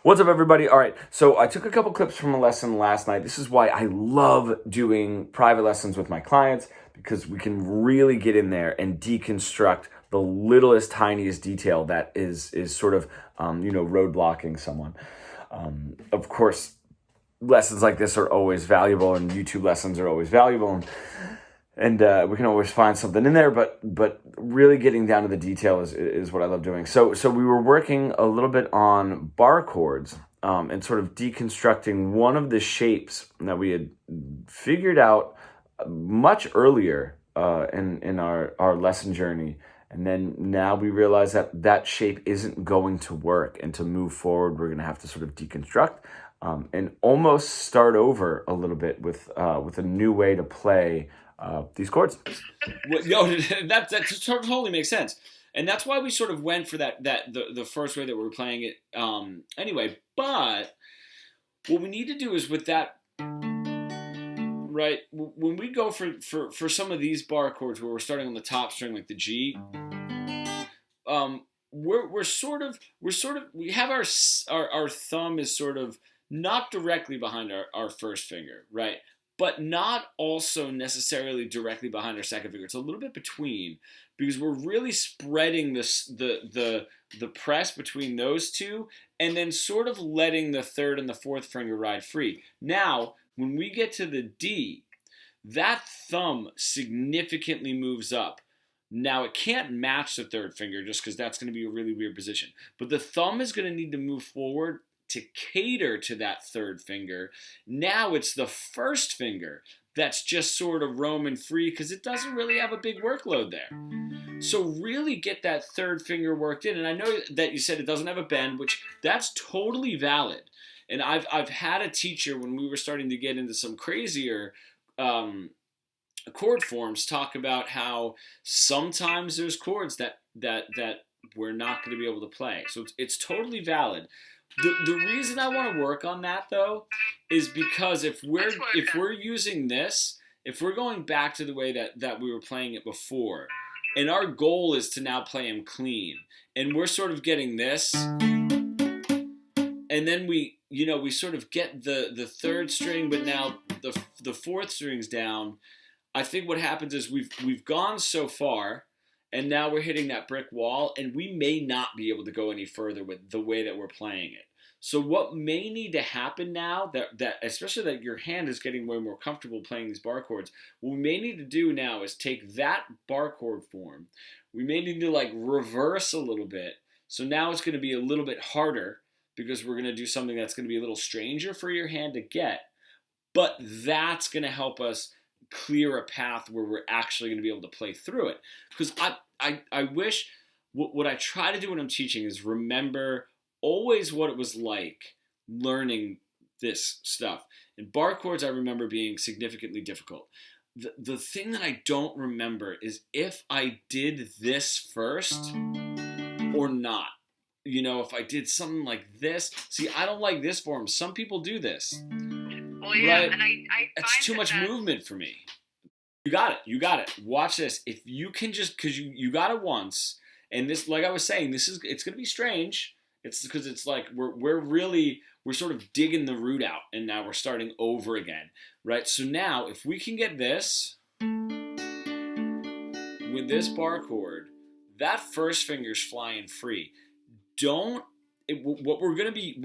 What's up, everybody? All right, so I took a couple clips from a lesson last night. This is why I love doing private lessons with my clients, because we can really get in there and deconstruct the littlest, tiniest detail that is sort of, roadblocking someone. Of course, lessons like this are always valuable, and YouTube lessons are always valuable, and we can always find something in there, but really getting down to the detail is what I love doing. So we were working a little bit on bar chords, and sort of deconstructing one of the shapes that we had figured out much earlier in our lesson journey. And then now we realize that that shape isn't going to work, and to move forward, we're going to have to sort of deconstruct, and almost start over a little bit with a new way to play these chords. Well, that totally makes sense, and that's why we sort of went for the first way that we were playing it. Anyway, but what we need to do is with that, right? When we go for some of these bar chords where we're starting on the top string, like the G, we have our thumb is sort of not directly behind our first finger, right? But not also necessarily directly behind our second finger. It's a little bit between, because we're really spreading the press between those two, and then sort of letting the third and the fourth finger ride free. Now, when we get to the D, that thumb significantly moves up. Now, it can't match the third finger just because that's going to be a really weird position. But the thumb is going to need to move forward to cater to that third finger. Now it's the first finger that's just sort of roaming free because it doesn't really have a big workload there. So really get that third finger worked in. And I know that you said it doesn't have a bend, which that's totally valid. And I've had a teacher when we were starting to get into some crazier chord forms talk about how sometimes there's chords that we're not going to be able to play. So it's totally valid. The reason I want to work on that though is because if we're using this, if we're going back to the way that we were playing it before, and our goal is to now play them clean, and we're sort of getting this, and then we sort of get the third string, but now the fourth string's down. I think what happens is we've gone so far, and now we're hitting that brick wall, and we may not be able to go any further with the way that we're playing it. So what may need to happen now, that especially that your hand is getting way more comfortable playing these bar chords, what we may need to do now is take that bar chord form. We may need to like reverse a little bit. So now it's going to be a little bit harder because we're going to do something that's going to be a little stranger for your hand to get. But that's going to help us clear a path where we're actually going to be able to play through it. Because I wish, what I try to do when I'm teaching is remember always what it was like learning this stuff. And bar chords I remember being significantly difficult. The thing that I don't remember is if I did this first or not. If I did something like this. See, I don't like this form. Some people do this. Well, yeah, right? And I It's find too much movement for me. You got it. Watch this. If you can just, because you got it once, and this, like I was saying, it's going to be strange. It's because it's like we're sort of digging the root out, and now we're starting over again, right? So now, if we can get this with this bar chord, that first finger's flying free. What we're gonna be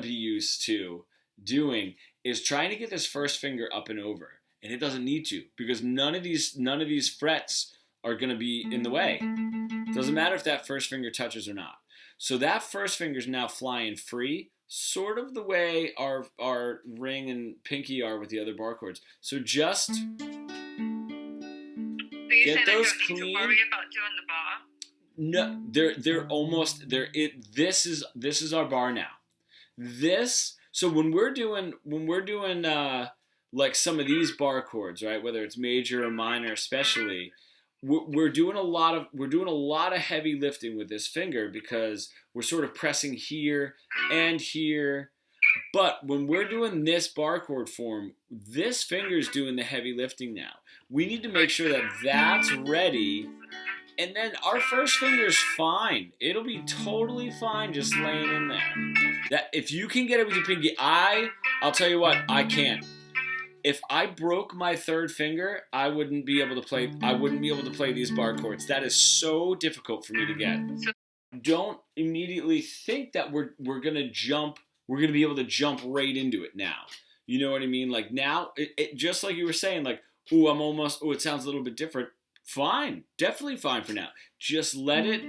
used to doing is trying to get this first finger up and over, and it doesn't need to, because none of these frets are gonna be in the way. It doesn't matter if that first finger touches or not. So that first finger's now flying free, sort of the way our ring and pinky are with the other bar chords. So just get those clean. Need to worry about doing the bar? No, they're almost there. This is our bar now. So when we're doing like some of these bar chords, right? Whether it's major or minor, especially, we're doing a lot of heavy lifting with this finger because we're sort of pressing here and here. But when we're doing this bar chord form, this finger's doing the heavy lifting now. We need to make sure that that's ready. And then our first finger's fine. It'll be totally fine just laying in there. That if you can get it with your pinky, I'll tell you what, I can't. If I broke my third finger, I wouldn't be able to play these bar chords. That is so difficult for me to get. Don't immediately think that we're gonna be able to jump right into it now. You know what I mean? Like now, it just like you were saying, like, it sounds a little bit different. Fine, definitely fine for now. Just let it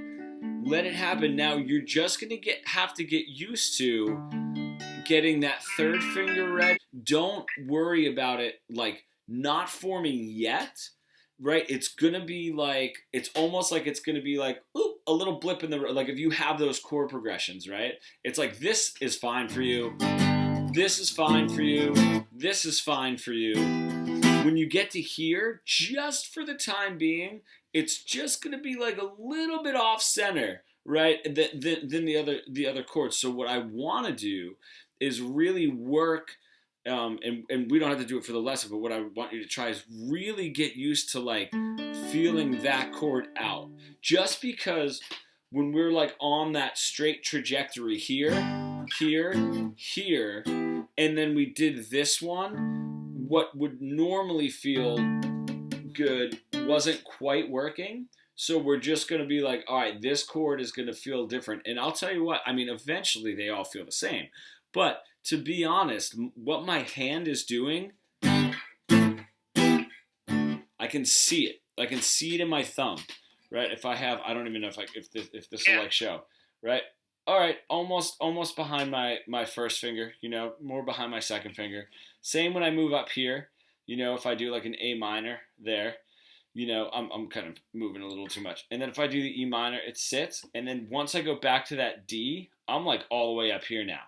happen. Now you're just gonna have to get used to getting that third finger ready. Don't worry about it like not forming yet, right? It's gonna be like, it's almost like it's gonna be like, ooh, a little blip in the, like if you have those chord progressions, right? It's like, this is fine for you. This is fine for you. This is fine for you. When you get to here, just for the time being, it's just gonna be like a little bit off center, right? Than the other chords. So what I want to do is really work, and we don't have to do it for the lesson, but what I want you to try is really get used to like feeling that chord out. Just because when we're like on that straight trajectory here, and then we did this one, what would normally feel good wasn't quite working. So we're just going to be like, all right, this chord is going to feel different. And I'll tell you what, I mean, eventually they all feel the same. But to be honest, what my hand is doing, I can see it. I can see it in my thumb, right? If I have, I don't even know if this will like show, right? All right, almost behind my first finger, you know, more behind my second finger. Same when I move up here, you know, if I do like an A minor there, you know, I'm kind of moving a little too much. And then if I do the E minor, it sits. And then once I go back to that D, I'm like all the way up here now.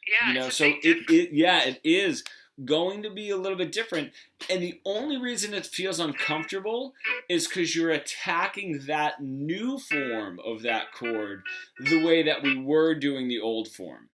Yeah, you know, so it is going to be a little bit different. And the only reason it feels uncomfortable is because you're attacking that new form of that chord the way that we were doing the old form.